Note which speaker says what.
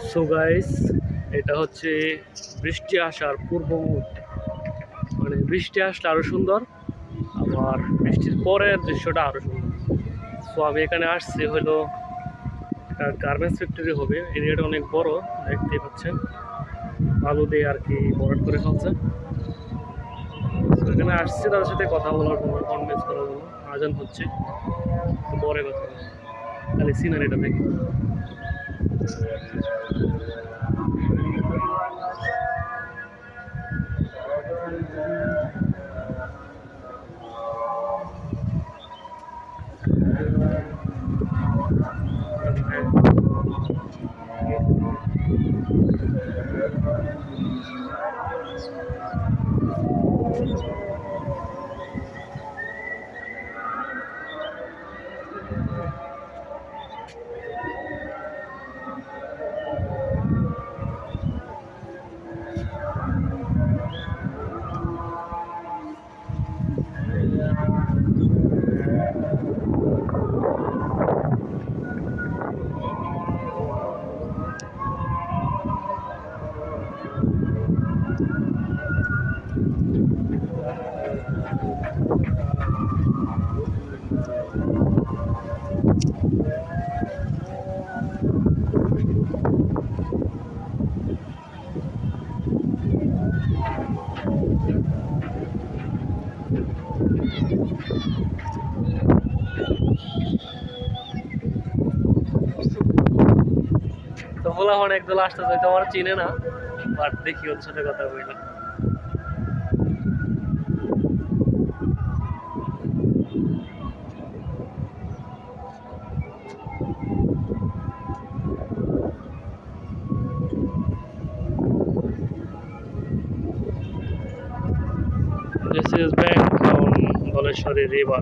Speaker 1: So guys, এটা হচ্ছে বৃষ্টি আসার পূর্ব মুহূর্ত। মানে বৃষ্টি আসলে আরো সুন্দর, আবার বৃষ্টির পরের দৃশ্যটা আরো সুন্দর। সো আমি এখানে আসছি হলো একটা গার্মেন্টস ফ্যাক্টরি হবে। এরিয়াটা অনেক বড়, দেখতেই পাচ্ছেন। বালু দিয়ে আর কি ভরাট করে ফেলছে। তো এখানে আসছি তাদের সাথে কথা বলার জন্য, কনভিন্স করার জন্য। আজান হচ্ছে, তো পরে কথা বলবো। খালি সিনারিটা দেখি। তো বলা হয় একদল আসতেছে, তো আমার চিনে না, বাট দেখি ওদের সাথে কথা বললাম। This is bank on Baleshwari River.